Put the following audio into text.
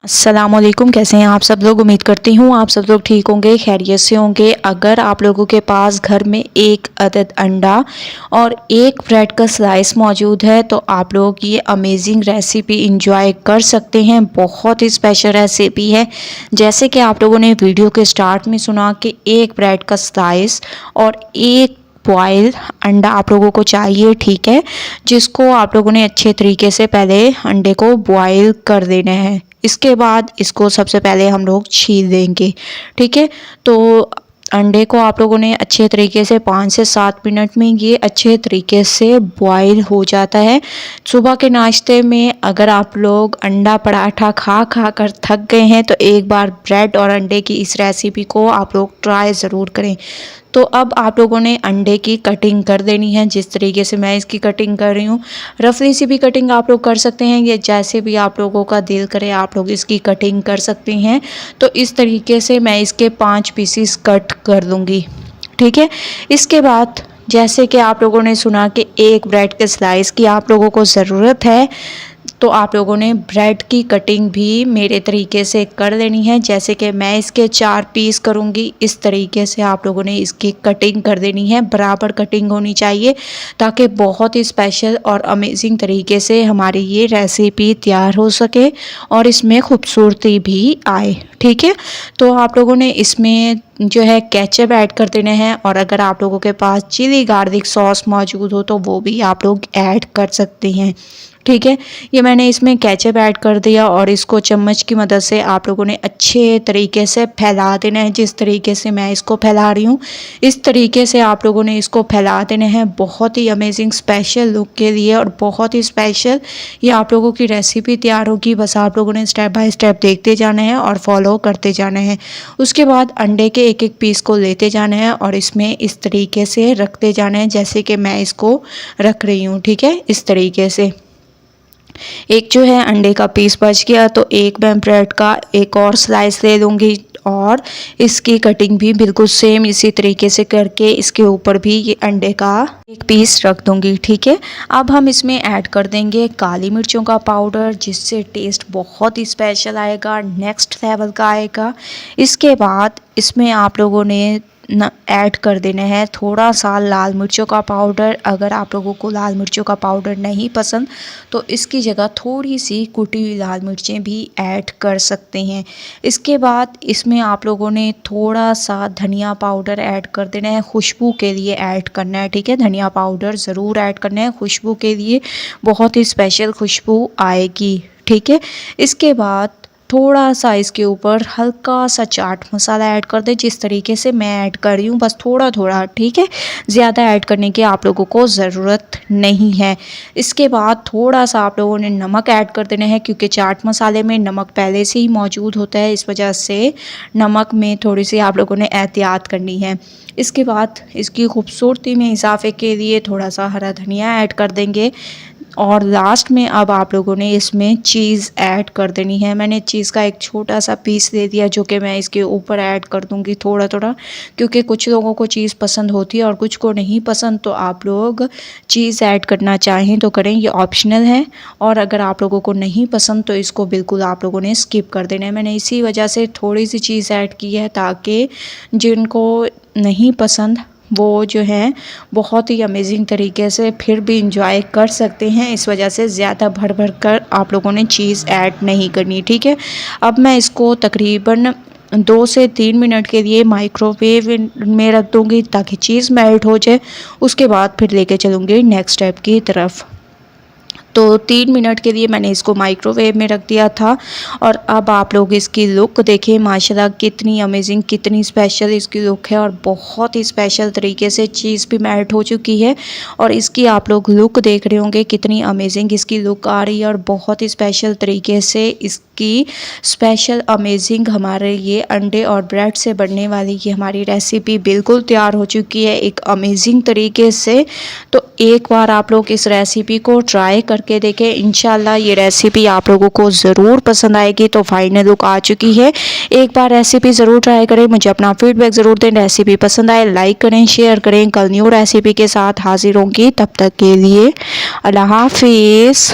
अस्सलाम वालेकुम। कैसे हैं आप सब लोग? उम्मीद करती हूँ आप सब लोग ठीक होंगे, खैरियत से होंगे। अगर आप लोगों के पास घर में एक अदद अंडा और एक ब्रेड का स्लाइस मौजूद है तो आप लोग ये अमेजिंग रेसिपी इंजॉय कर सकते हैं। बहुत ही स्पेशल रेसिपी है। जैसे कि आप लोगों ने वीडियो के स्टार्ट में सुना कि एक ब्रेड का स्लाइस और एक बॉयल अंडा आप लोगों को चाहिए, ठीक है, जिसको आप लोगों ने अच्छे तरीके से पहले अंडे को बॉयल कर देना है। इसके बाद इसको सबसे पहले हम लोग छील देंगे, ठीक है। तो अंडे को आप लोगों ने अच्छे तरीके से 5 से 7 मिनट में ये अच्छे तरीके से बॉईल हो जाता है। सुबह के नाश्ते में अगर आप लोग अंडा पराठा खा खा कर थक गए हैं तो एक बार ब्रेड और अंडे की इस रेसिपी को आप लोग ट्राई ज़रूर करें। तो अब आप लोगों ने अंडे की कटिंग कर देनी है, जिस तरीके से मैं इसकी कटिंग कर रही हूँ। रफली सी भी कटिंग आप लोग कर सकते हैं, या जैसे भी आप लोगों का दिल करे आप लोग इसकी कटिंग कर सकते हैं। तो इस तरीके से मैं इसके 5 पीसीस कट कर दूँगी, ठीक है। इसके बाद जैसे कि आप लोगों ने सुना कि एक ब्रेड के स्लाइस की आप लोगों को ज़रूरत है, तो आप लोगों ने ब्रेड की कटिंग भी मेरे तरीके से कर लेनी है। जैसे कि मैं इसके 4 पीस करूँगी, इस तरीके से आप लोगों ने इसकी कटिंग कर देनी है। बराबर कटिंग होनी चाहिए ताकि बहुत ही स्पेशल और अमेजिंग तरीके से हमारी ये रेसिपी तैयार हो सके और इसमें खूबसूरती भी आए, ठीक है। तो आप लोगों ने इसमें जो है केचप ऐड कर देने हैं, और अगर आप लोगों के पास चिली गार्लिक सॉस मौजूद हो तो वो भी आप लोग ऐड कर सकते हैं, ठीक है। ये मैंने इसमें केचप ऐड कर दिया और इसको चम्मच की मदद से आप लोगों ने अच्छे तरीके से फैला देना है। जिस तरीके से मैं इसको फैला रही हूँ इस तरीके से आप लोगों ने इसको फैला देना है, बहुत ही अमेजिंग स्पेशल लुक के लिए। और बहुत ही स्पेशल ये आप लोगों की रेसिपी तैयार होगी। बस आप लोगों ने स्टेप बाय स्टेप देखते जाना है और फॉलो करते जाना है। उसके बाद अंडे के एक एक पीस को लेते जाना है और इसमें इस तरीके से रखते जाना है, जैसे कि मैं इसको रख रही हूँ, ठीक है। इस तरीके से एक जो है अंडे का पीस बच गया तो एक मैं ब्रेड का एक और स्लाइस ले लूँगी और इसकी कटिंग भी बिल्कुल सेम इसी तरीके से करके इसके ऊपर भी ये अंडे का एक पीस रख दूँगी, ठीक है। अब हम इसमें ऐड कर देंगे काली मिर्चों का पाउडर, जिससे टेस्ट बहुत ही स्पेशल आएगा, नेक्स्ट लेवल का आएगा। इसके बाद इसमें आप लोगों ने ऐड कर देना है थोड़ा सा लाल मिर्चों का पाउडर। अगर आप लोगों को लाल मिर्चों का पाउडर नहीं पसंद तो इसकी जगह थोड़ी सी कुटी हुई लाल मिर्चें भी ऐड कर सकते हैं। इसके बाद इसमें आप लोगों ने थोड़ा सा धनिया पाउडर ऐड कर देना है, खुशबू के लिए ऐड करना है, ठीक है। धनिया पाउडर ज़रूर ऐड करना है खुशबू के लिए, बहुत ही स्पेशल खुशबू आएगी, ठीक है। इसके बाद थोड़ा सा इसके ऊपर हल्का सा चाट मसाला ऐड कर दे, जिस तरीके से मैं ऐड कर रही हूँ, बस थोड़ा थोड़ा, ठीक है। ज़्यादा ऐड करने की आप लोगों को ज़रूरत नहीं है। इसके बाद थोड़ा सा आप लोगों ने नमक ऐड कर देना है, क्योंकि चाट मसाले में नमक पहले से ही मौजूद होता है, इस वजह से नमक में थोड़ी सी आप लोगों ने एहतियात करनी है। इसके बाद इसकी खूबसूरती में इजाफे के लिए थोड़ा सा हरा धनिया ऐड कर देंगे, और लास्ट में अब आप लोगों ने इसमें चीज़ ऐड कर देनी है। मैंने चीज़ का एक छोटा सा पीस ले दिया जो कि मैं इसके ऊपर ऐड कर दूंगी थोड़ा थोड़ा, क्योंकि कुछ लोगों को चीज़ पसंद होती है और कुछ को नहीं पसंद। तो आप लोग चीज़ ऐड करना चाहें तो करें, ये ऑप्शनल है। और अगर आप लोगों को नहीं पसंद तो इसको बिल्कुल आप लोगों ने स्किप कर देना है। मैंने इसी वजह से थोड़ी सी चीज़ ऐड की है ताकि जिनको नहीं पसंद वो जो है बहुत ही अमेजिंग तरीके से फिर भी इंजॉय कर सकते हैं। इस वजह से ज़्यादा भर भर कर आप लोगों ने चीज़ ऐड नहीं करनी, ठीक है। अब मैं इसको तकरीबन 2 से 3 मिनट के लिए माइक्रोवेव में रख दूँगी ताकि चीज़ मेल्ट हो जाए। उसके बाद फिर लेके चलूँगी नेक्स्ट स्टेप की तरफ। तो 3 मिनट के लिए मैंने इसको माइक्रोवेव में रख दिया था। और अब आप लोग इसकी लुक देखें, माशाल्लाह कितनी अमेजिंग, कितनी स्पेशल इसकी लुक है, और बहुत ही स्पेशल तरीके से चीज़ भी मेल्ट हो चुकी है। और इसकी आप लोग लुक देख रहे होंगे कितनी अमेजिंग इसकी लुक आ रही है, और बहुत ही स्पेशल तरीके से इसकी स्पेशल अमेजिंग हमारे ये अंडे और ब्रेड से बनने वाली ये हमारी रेसिपी बिल्कुल तैयार हो चुकी है एक अमेजिंग तरीके से। तो एक बार आप लोग इस रेसिपी को ट्राई करके देखें, इंशाल्लाह ये रेसिपी आप लोगों को ज़रूर पसंद आएगी। तो फाइनल लुक आ चुकी है, एक बार रेसिपी ज़रूर ट्राई करें, मुझे अपना फीडबैक ज़रूर दें। रेसिपी पसंद आए लाइक करें, शेयर करें। कल न्यू रेसिपी के साथ हाजिर होंगी, तब तक के लिए अल्लाह हाफिज़।